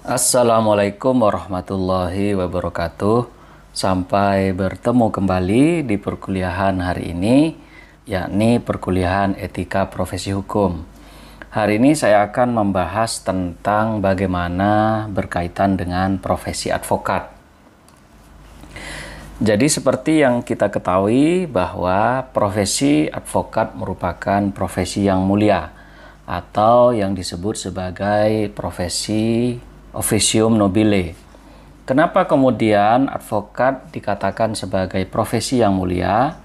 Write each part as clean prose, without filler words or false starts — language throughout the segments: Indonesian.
Assalamualaikum warahmatullahi wabarakatuh. Sampai bertemu kembali di perkuliahan hari ini, yakni perkuliahan etika profesi hukum. Hari ini saya akan membahas tentang bagaimana berkaitan dengan profesi advokat. Jadi seperti yang kita ketahui bahwa profesi advokat merupakan profesi yang mulia atau yang disebut sebagai profesi officium nobile. Kenapa kemudian advokat dikatakan sebagai profesi yang mulia?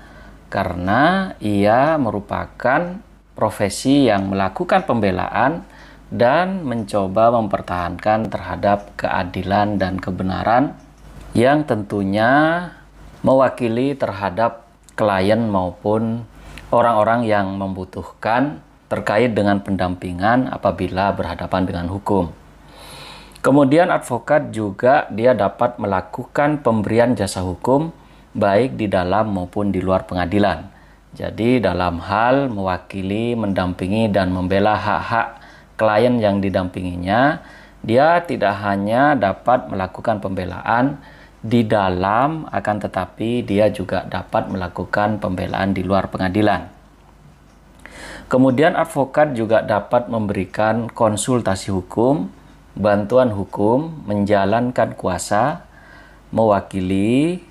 Karena ia merupakan profesi yang melakukan pembelaan dan mencoba mempertahankan terhadap keadilan dan kebenaran yang tentunya mewakili terhadap klien maupun orang-orang yang membutuhkan terkait dengan pendampingan apabila berhadapan dengan hukum. Kemudian advokat juga dia dapat melakukan pemberian jasa hukum baik di dalam maupun di luar pengadilan. Jadi dalam hal mewakili, mendampingi dan membela hak-hak klien yang didampinginya, dia tidak hanya dapat melakukan pembelaan di dalam, akan tetapi dia juga dapat melakukan pembelaan di luar pengadilan. Kemudian advokat juga dapat memberikan konsultasi hukum, bantuan hukum, menjalankan kuasa, mewakili,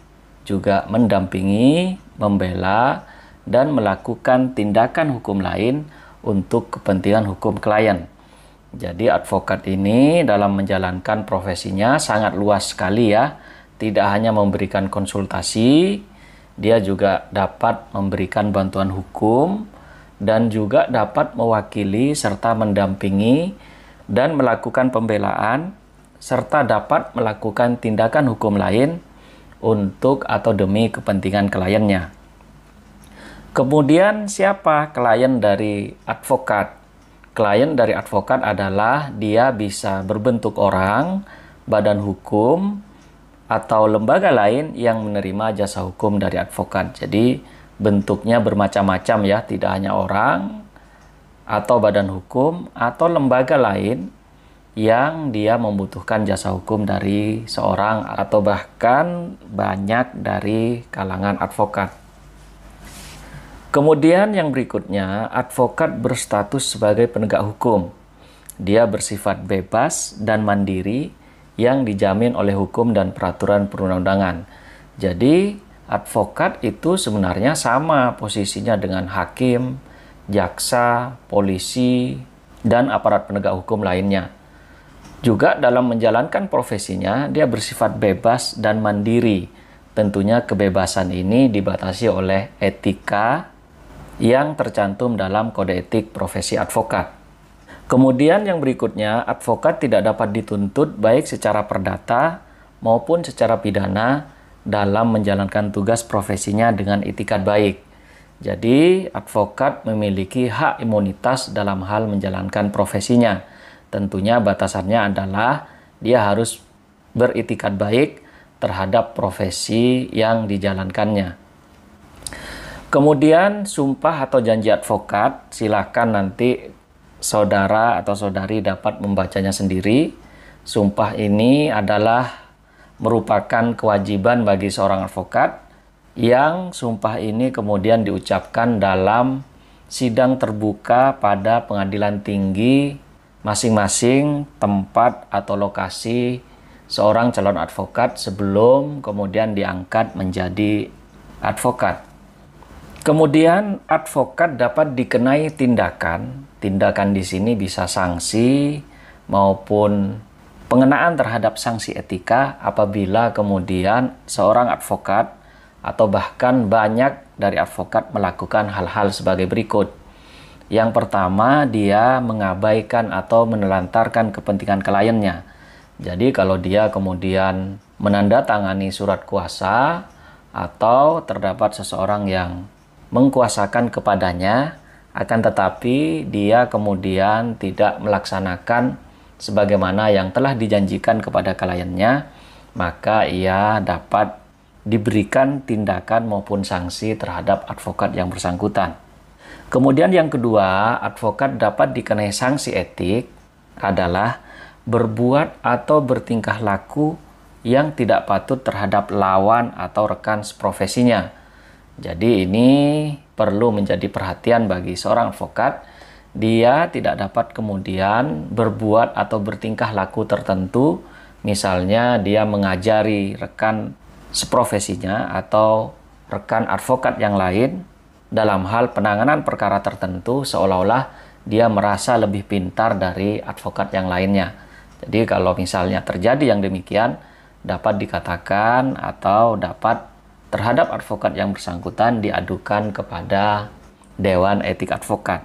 juga mendampingi, membela, dan melakukan tindakan hukum lain untuk kepentingan hukum klien. Jadi advokat ini dalam menjalankan profesinya sangat luas sekali ya. Tidak hanya memberikan konsultasi, dia juga dapat memberikan bantuan hukum dan juga dapat mewakili serta mendampingi dan melakukan pembelaan, serta dapat melakukan tindakan hukum lain untuk atau demi kepentingan kliennya. Kemudian siapa klien dari advokat? Klien dari advokat adalah dia bisa berbentuk orang, badan hukum, atau lembaga lain yang menerima jasa hukum dari advokat. Jadi bentuknya bermacam-macam ya, tidak hanya orang, atau badan hukum, atau lembaga lain yang dia membutuhkan jasa hukum dari seorang atau bahkan banyak dari kalangan advokat. Kemudian yang berikutnya, advokat berstatus sebagai penegak hukum. Dia bersifat bebas dan mandiri yang dijamin oleh hukum dan peraturan perundang-undangan. Jadi advokat itu sebenarnya sama posisinya dengan hakim, jaksa, polisi, dan aparat penegak hukum lainnya. Juga dalam menjalankan profesinya, dia bersifat bebas dan mandiri. Tentunya kebebasan ini dibatasi oleh etika yang tercantum dalam kode etik profesi advokat. Kemudian yang berikutnya, advokat tidak dapat dituntut baik secara perdata maupun secara pidana dalam menjalankan tugas profesinya dengan itikat baik. Jadi, advokat memiliki hak imunitas dalam hal menjalankan profesinya. Tentunya batasannya adalah dia harus beritikat baik terhadap profesi yang dijalankannya. Kemudian, sumpah atau janji advokat, silakan nanti saudara atau saudari dapat membacanya sendiri. Sumpah ini adalah merupakan kewajiban bagi seorang advokat yang sumpah ini kemudian diucapkan dalam sidang terbuka pada pengadilan tinggi masing-masing tempat atau lokasi seorang calon advokat sebelum kemudian diangkat menjadi advokat. Kemudian advokat dapat dikenai tindakan. Tindakan di sini bisa sanksi maupun pengenaan terhadap sanksi etika apabila kemudian seorang advokat atau bahkan banyak dari advokat melakukan hal-hal sebagai berikut. Yang pertama, dia mengabaikan atau menelantarkan kepentingan kliennya. Jadi kalau dia kemudian menandatangani surat kuasa atau terdapat seseorang yang mengkuasakan kepadanya, akan tetapi dia kemudian tidak melaksanakan sebagaimana yang telah dijanjikan kepada kliennya, maka ia dapat diberikan tindakan maupun sanksi terhadap advokat yang bersangkutan. Kemudian yang kedua, advokat dapat dikenai sanksi etik adalah berbuat atau bertingkah laku yang tidak patut terhadap lawan atau rekan seprofesinya. Jadi ini perlu menjadi perhatian bagi seorang advokat. Dia tidak dapat kemudian berbuat atau bertingkah laku tertentu, misalnya dia mengajari rekan seprofesinya atau rekan advokat yang lain dalam hal penanganan perkara tertentu seolah-olah dia merasa lebih pintar dari advokat yang lainnya. Jadi kalau misalnya terjadi yang demikian, dapat dikatakan atau dapat terhadap advokat yang bersangkutan diadukan kepada Dewan Etik Advokat.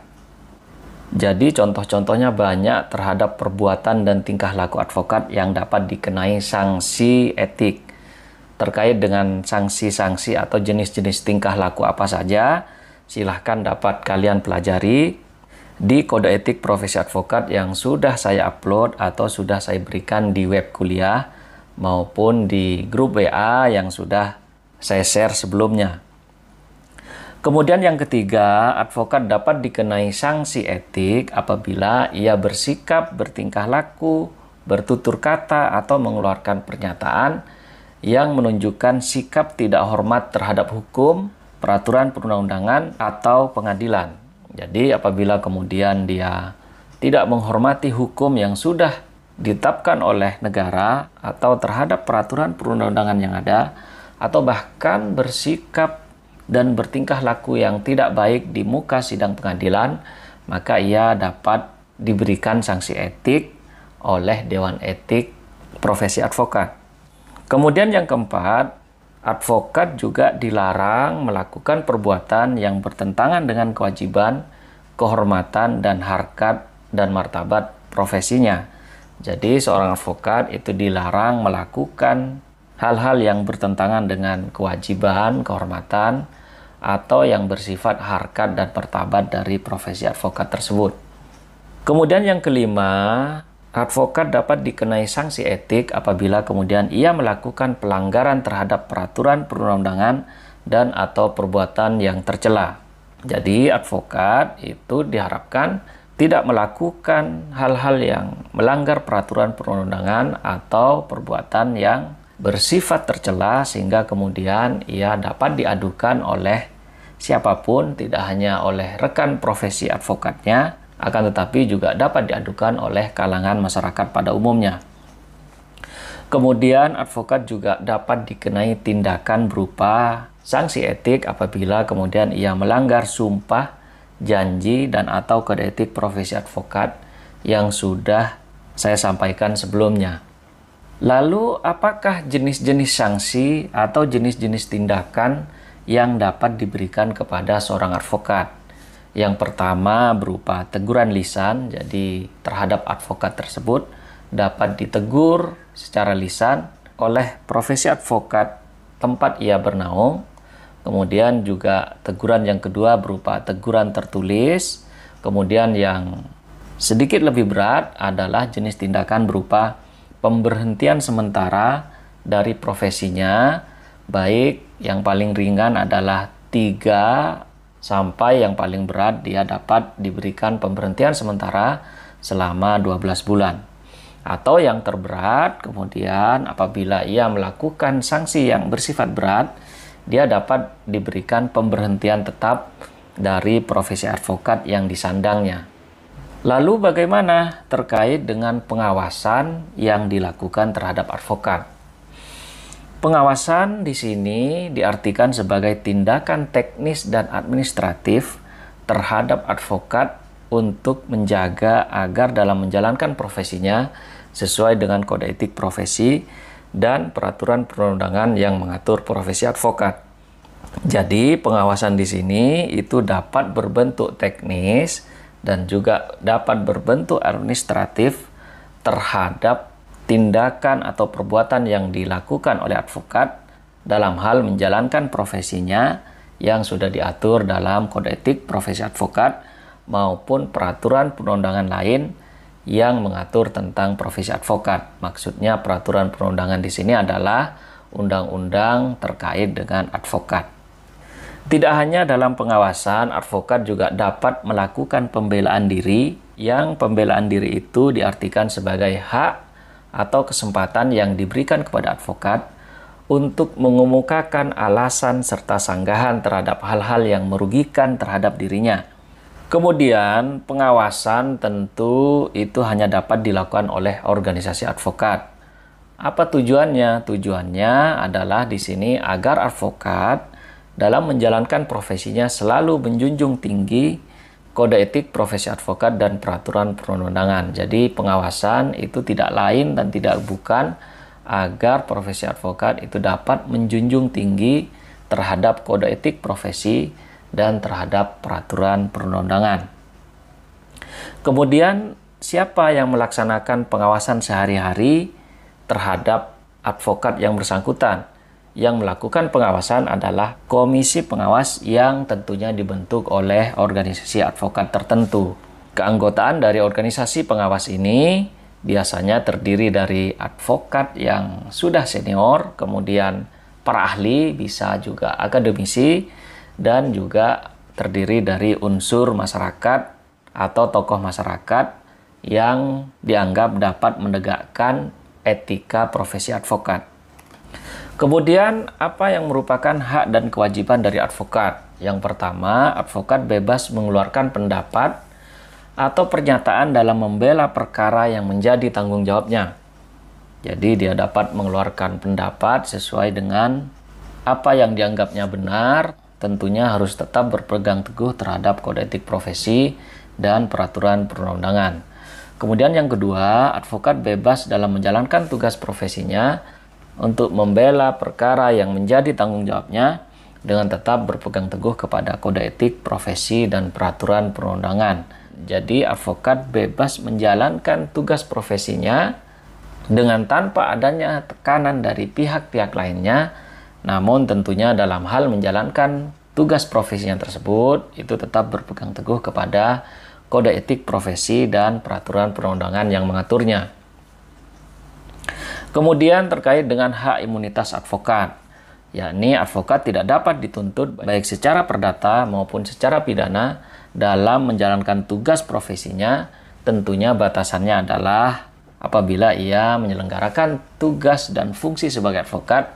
Jadi contoh-contohnya banyak terhadap perbuatan dan tingkah laku advokat yang dapat dikenai sanksi etik. Terkait dengan sanksi-sanksi atau jenis-jenis tingkah laku apa saja, silahkan dapat kalian pelajari di Kode Etik Profesi Advokat yang sudah saya upload atau sudah saya berikan di web kuliah maupun di grup WA yang sudah saya share sebelumnya. Kemudian yang ketiga, advokat dapat dikenai sanksi etik apabila ia bersikap, bertingkah laku, bertutur kata, atau mengeluarkan pernyataan yang menunjukkan sikap tidak hormat terhadap hukum, peraturan perundang-undangan, atau pengadilan. Jadi apabila kemudian dia tidak menghormati hukum yang sudah ditetapkan oleh negara atau terhadap peraturan perundang-undangan yang ada, atau bahkan bersikap dan bertingkah laku yang tidak baik di muka sidang pengadilan, maka ia dapat diberikan sanksi etik oleh Dewan Etik Profesi Advokat. Kemudian yang keempat, advokat juga dilarang melakukan perbuatan yang bertentangan dengan kewajiban, kehormatan, dan harkat dan martabat profesinya. Jadi seorang advokat itu dilarang melakukan hal-hal yang bertentangan dengan kewajiban, kehormatan, atau yang bersifat harkat dan martabat dari profesi advokat tersebut. Kemudian yang kelima, advokat dapat dikenai sanksi etik apabila kemudian ia melakukan pelanggaran terhadap peraturan perundang-undangan dan atau perbuatan yang tercela. Jadi advokat itu diharapkan tidak melakukan hal-hal yang melanggar peraturan perundang-undangan atau perbuatan yang bersifat tercela sehingga kemudian ia dapat diadukan oleh siapapun, tidak hanya oleh rekan profesi advokatnya, akan tetapi juga dapat diadukan oleh kalangan masyarakat pada umumnya. Kemudian advokat juga dapat dikenai tindakan berupa sanksi etik apabila kemudian ia melanggar sumpah, janji, dan atau kode etik profesi advokat yang sudah saya sampaikan sebelumnya. Lalu apakah jenis-jenis sanksi atau jenis-jenis tindakan yang dapat diberikan kepada seorang advokat? Yang pertama berupa teguran lisan, jadi terhadap advokat tersebut dapat ditegur secara lisan oleh profesi advokat tempat ia bernaung. Kemudian juga teguran yang kedua berupa teguran tertulis. Kemudian yang sedikit lebih berat adalah jenis tindakan berupa pemberhentian sementara dari profesinya, baik yang paling ringan adalah 3 sampai yang paling berat dia dapat diberikan pemberhentian sementara selama 12 bulan. Atau yang terberat kemudian apabila ia melakukan sanksi yang bersifat berat, dia dapat diberikan pemberhentian tetap dari profesi advokat yang disandangnya. Lalu bagaimana terkait dengan pengawasan yang dilakukan terhadap advokat? Pengawasan di sini diartikan sebagai tindakan teknis dan administratif terhadap advokat untuk menjaga agar dalam menjalankan profesinya sesuai dengan kode etik profesi dan peraturan perundangan yang mengatur profesi advokat. Jadi pengawasan di sini itu dapat berbentuk teknis dan juga dapat berbentuk administratif terhadap tindakan atau perbuatan yang dilakukan oleh advokat dalam hal menjalankan profesinya yang sudah diatur dalam kode etik profesi advokat maupun peraturan perundangan lain yang mengatur tentang profesi advokat. Maksudnya peraturan perundangan di sini adalah undang-undang terkait dengan advokat. Tidak hanya dalam pengawasan, advokat juga dapat melakukan pembelaan diri, yang pembelaan diri itu diartikan sebagai hak atau kesempatan yang diberikan kepada advokat untuk mengemukakan alasan serta sanggahan terhadap hal-hal yang merugikan terhadap dirinya. Kemudian, pengawasan tentu itu hanya dapat dilakukan oleh organisasi advokat. Apa tujuannya? Tujuannya adalah di sini agar advokat dalam menjalankan profesinya selalu menjunjung tinggi kode etik profesi advokat dan peraturan perundang-undangan. Jadi pengawasan itu tidak lain dan tidak bukan agar profesi advokat itu dapat menjunjung tinggi terhadap kode etik profesi dan terhadap peraturan perundang-undangan. Kemudian, siapa yang melaksanakan pengawasan sehari-hari terhadap advokat yang bersangkutan? Yang melakukan pengawasan adalah komisi pengawas yang tentunya dibentuk oleh organisasi advokat tertentu. Keanggotaan dari organisasi pengawas ini biasanya terdiri dari advokat yang sudah senior, kemudian para ahli, bisa juga akademisi, dan juga terdiri dari unsur masyarakat atau tokoh masyarakat yang dianggap dapat menegakkan etika profesi advokat. Kemudian, apa yang merupakan hak dan kewajiban dari advokat? Yang pertama, advokat bebas mengeluarkan pendapat atau pernyataan dalam membela perkara yang menjadi tanggung jawabnya. Jadi, dia dapat mengeluarkan pendapat sesuai dengan apa yang dianggapnya benar, tentunya harus tetap berpegang teguh terhadap kode etik profesi dan peraturan perundang-undangan. Kemudian yang kedua, advokat bebas dalam menjalankan tugas profesinya untuk membela perkara yang menjadi tanggung jawabnya dengan tetap berpegang teguh kepada kode etik profesi dan peraturan perundangan. Jadi advokat bebas menjalankan tugas profesinya dengan tanpa adanya tekanan dari pihak-pihak lainnya, namun tentunya dalam hal menjalankan tugas profesinya tersebut itu tetap berpegang teguh kepada kode etik profesi dan peraturan perundangan yang mengaturnya. Kemudian terkait dengan hak imunitas advokat, yakni advokat tidak dapat dituntut baik secara perdata maupun secara pidana dalam menjalankan tugas profesinya. Tentunya batasannya adalah apabila ia menyelenggarakan tugas dan fungsi sebagai advokat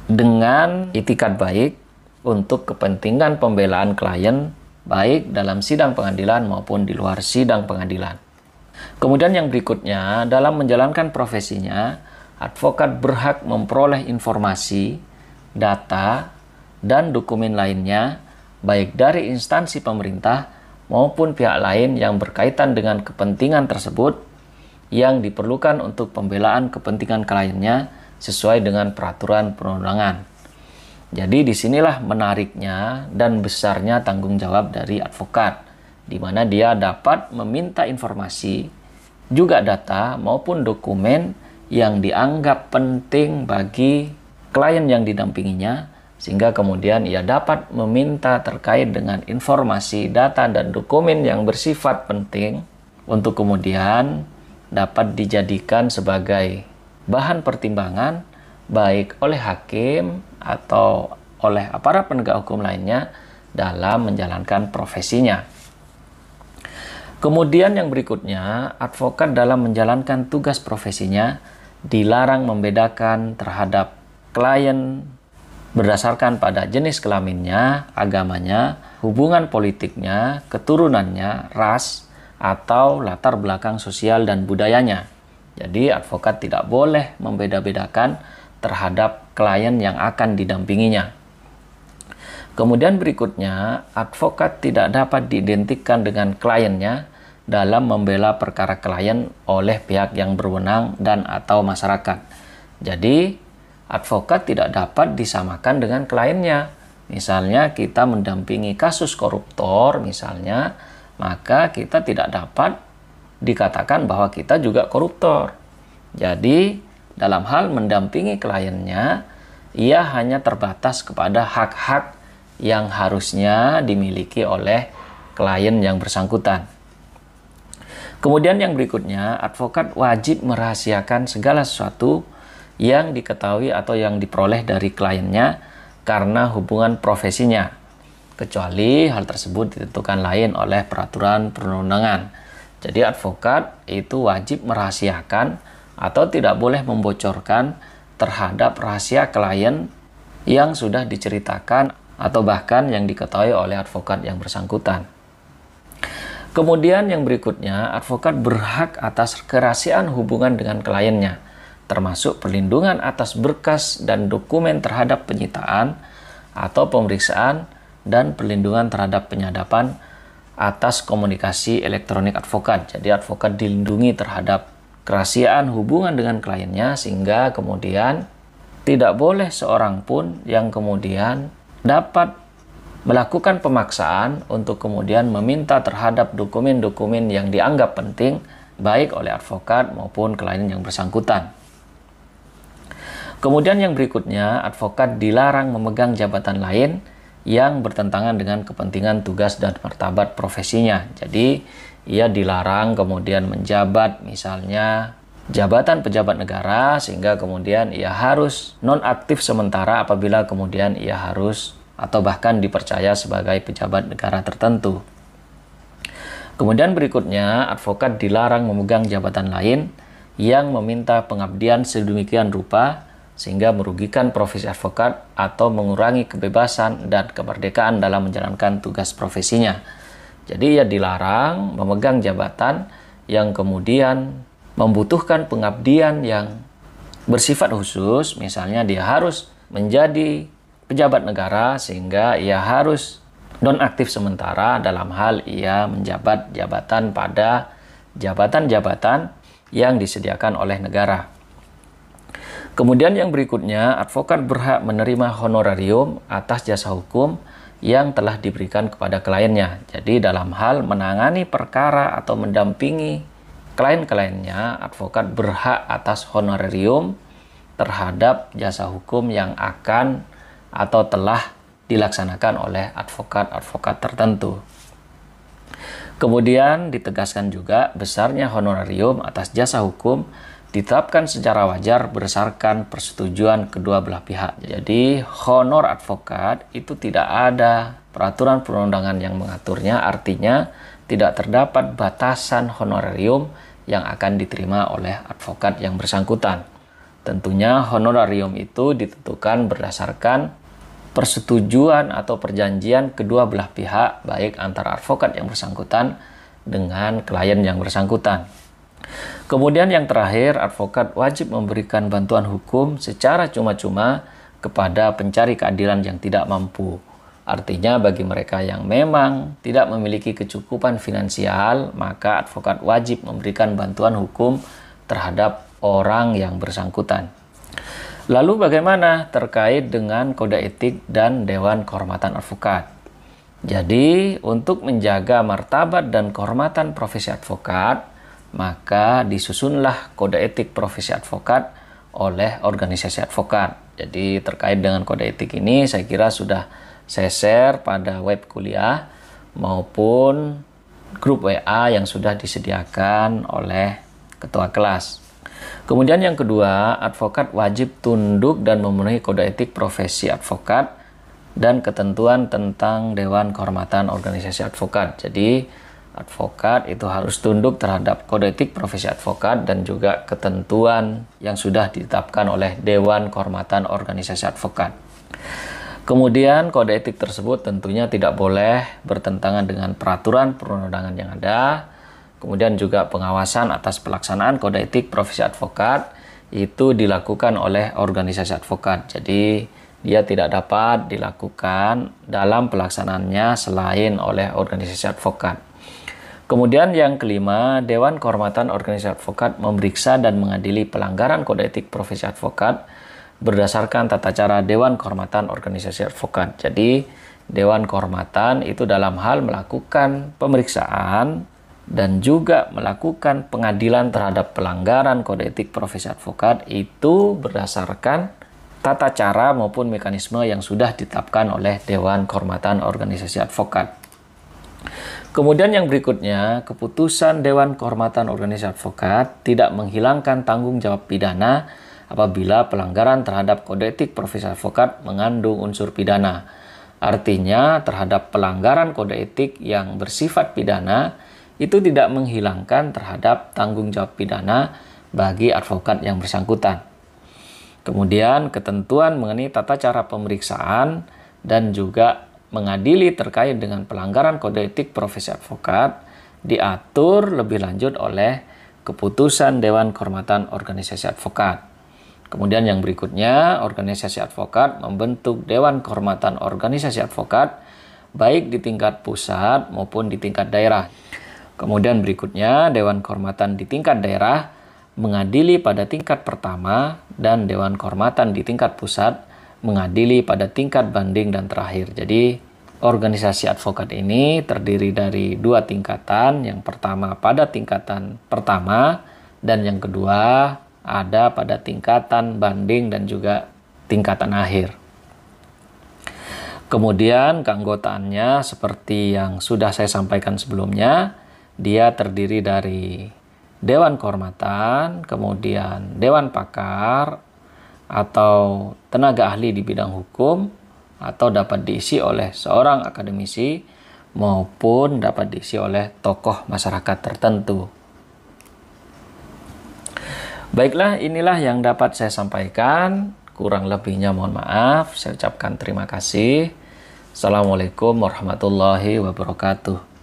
dengan itikat baik untuk kepentingan pembelaan klien baik dalam sidang pengadilan maupun di luar sidang pengadilan. Kemudian yang berikutnya, dalam menjalankan profesinya, advokat berhak memperoleh informasi, data, dan dokumen lainnya baik dari instansi pemerintah maupun pihak lain yang berkaitan dengan kepentingan tersebut yang diperlukan untuk pembelaan kepentingan kliennya sesuai dengan peraturan perundangan. Jadi disinilah menariknya dan besarnya tanggung jawab dari advokat, di mana dia dapat meminta informasi, juga data maupun dokumen yang dianggap penting bagi klien yang didampinginya, sehingga kemudian ia dapat meminta terkait dengan informasi, data, dan dokumen yang bersifat penting untuk kemudian dapat dijadikan sebagai bahan pertimbangan baik oleh hakim atau oleh aparat penegak hukum lainnya dalam menjalankan profesinya. Kemudian yang berikutnya, advokat dalam menjalankan tugas profesinya dilarang membedakan terhadap klien berdasarkan pada jenis kelaminnya, agamanya, hubungan politiknya, keturunannya, ras, atau latar belakang sosial dan budayanya. Jadi advokat tidak boleh membeda-bedakan terhadap klien yang akan didampinginya. Kemudian berikutnya, advokat tidak dapat diidentikan dengan kliennya dalam membela perkara klien oleh pihak yang berwenang dan atau masyarakat. Jadi, advokat tidak dapat disamakan dengan kliennya. Misalnya kita mendampingi kasus koruptor misalnya, maka kita tidak dapat dikatakan bahwa kita juga koruptor. Jadi, dalam hal mendampingi kliennya, ia hanya terbatas kepada hak-hak yang harusnya dimiliki oleh klien yang bersangkutan. Kemudian yang berikutnya, advokat wajib merahasiakan segala sesuatu yang diketahui atau yang diperoleh dari kliennya karena hubungan profesinya. kecuali hal tersebut ditentukan lain oleh peraturan perundang-undangan. Jadi advokat itu wajib merahasiakan atau tidak boleh membocorkan terhadap rahasia klien yang sudah diceritakan atau bahkan yang diketahui oleh advokat yang bersangkutan. Kemudian yang berikutnya, advokat berhak atas kerahasiaan hubungan dengan kliennya, termasuk perlindungan atas berkas dan dokumen terhadap penyitaan atau pemeriksaan dan perlindungan terhadap penyadapan atas komunikasi elektronik advokat. Jadi advokat dilindungi terhadap kerahasiaan hubungan dengan kliennya sehingga kemudian tidak boleh seorang pun yang kemudian dapat melakukan pemaksaan untuk kemudian meminta terhadap dokumen-dokumen yang dianggap penting baik oleh advokat maupun klien yang bersangkutan. Kemudian yang berikutnya, advokat dilarang memegang jabatan lain yang bertentangan dengan kepentingan tugas dan martabat profesinya. Jadi, ia dilarang kemudian menjabat misalnya jabatan pejabat negara sehingga kemudian ia harus nonaktif sementara apabila kemudian ia harus atau bahkan dipercaya sebagai pejabat negara tertentu. Kemudian berikutnya, advokat dilarang memegang jabatan lain yang meminta pengabdian sedemikian rupa sehingga merugikan profesi advokat atau mengurangi kebebasan dan kemerdekaan dalam menjalankan tugas profesinya. Jadi ia dilarang memegang jabatan yang kemudian membutuhkan pengabdian yang bersifat khusus, misalnya dia harus menjadi pejabat negara sehingga ia harus nonaktif sementara dalam hal ia menjabat jabatan pada jabatan-jabatan yang disediakan oleh negara. Kemudian yang berikutnya, advokat berhak menerima honorarium atas jasa hukum yang telah diberikan kepada kliennya. Jadi dalam hal menangani perkara atau mendampingi klien-kliennya, advokat berhak atas honorarium terhadap jasa hukum yang akan atau telah dilaksanakan oleh advokat-advokat tertentu. Kemudian ditegaskan juga besarnya honorarium atas jasa hukum ditetapkan secara wajar berdasarkan persetujuan kedua belah pihak. Jadi honor advokat itu tidak ada peraturan perundangan yang mengaturnya, artinya tidak terdapat batasan honorarium yang akan diterima oleh advokat yang bersangkutan. Tentunya honorarium itu ditentukan berdasarkan persetujuan atau perjanjian kedua belah pihak, baik antara advokat yang bersangkutan dengan klien yang bersangkutan. Kemudian yang terakhir, advokat wajib memberikan bantuan hukum secara cuma-cuma kepada pencari keadilan yang tidak mampu. Artinya bagi mereka yang memang tidak memiliki kecukupan finansial, maka advokat wajib memberikan bantuan hukum terhadap orang yang bersangkutan. Lalu bagaimana terkait dengan kode etik dan Dewan Kehormatan Advokat? Jadi untuk menjaga martabat dan kehormatan profesi advokat, maka disusunlah kode etik profesi advokat oleh organisasi advokat. Jadi terkait dengan kode etik ini saya kira sudah saya share pada web kuliah maupun grup WA yang sudah disediakan oleh ketua kelas. Kemudian yang kedua, advokat wajib tunduk dan memenuhi kode etik profesi advokat dan ketentuan tentang Dewan Kehormatan Organisasi Advokat. Jadi advokat itu harus tunduk terhadap kode etik profesi advokat dan juga ketentuan yang sudah ditetapkan oleh Dewan Kehormatan Organisasi Advokat. Kemudian kode etik tersebut tentunya tidak boleh bertentangan dengan peraturan perundang-undangan yang ada. Kemudian juga pengawasan atas pelaksanaan kode etik profesi advokat itu dilakukan oleh organisasi advokat. Jadi dia tidak dapat dilakukan dalam pelaksanaannya selain oleh organisasi advokat. Kemudian yang kelima, Dewan Kehormatan Organisasi Advokat memeriksa dan mengadili pelanggaran kode etik profesi advokat berdasarkan tata cara Dewan Kehormatan Organisasi Advokat. Jadi Dewan Kehormatan itu dalam hal melakukan pemeriksaan dan juga melakukan pengadilan terhadap pelanggaran kode etik profesi advokat itu berdasarkan tata cara maupun mekanisme yang sudah ditetapkan oleh Dewan Kehormatan Organisasi Advokat. Kemudian yang berikutnya, keputusan Dewan Kehormatan Organisasi Advokat tidak menghilangkan tanggung jawab pidana apabila pelanggaran terhadap kode etik profesi advokat mengandung unsur pidana. Artinya terhadap pelanggaran kode etik yang bersifat pidana itu tidak menghilangkan terhadap tanggung jawab pidana bagi advokat yang bersangkutan. Kemudian ketentuan mengenai tata cara pemeriksaan dan juga mengadili terkait dengan pelanggaran kode etik profesi advokat diatur lebih lanjut oleh keputusan Dewan Kehormatan Organisasi Advokat. Kemudian yang berikutnya, organisasi advokat membentuk Dewan Kehormatan Organisasi Advokat baik di tingkat pusat maupun di tingkat daerah. Kemudian berikutnya, Dewan Kehormatan di tingkat daerah mengadili pada tingkat pertama dan Dewan Kehormatan di tingkat pusat mengadili pada tingkat banding dan terakhir. Jadi, organisasi advokat ini terdiri dari dua tingkatan. Yang pertama pada tingkatan pertama dan yang kedua ada pada tingkatan banding dan juga tingkatan akhir. Kemudian keanggotaannya seperti yang sudah saya sampaikan sebelumnya, dia terdiri dari Dewan Kehormatan, kemudian Dewan Pakar atau tenaga ahli di bidang hukum, atau dapat diisi oleh seorang akademisi maupun dapat diisi oleh tokoh masyarakat tertentu. Baiklah, inilah yang dapat saya sampaikan. Kurang lebihnya mohon maaf. Saya ucapkan terima kasih. Assalamualaikum warahmatullahi wabarakatuh.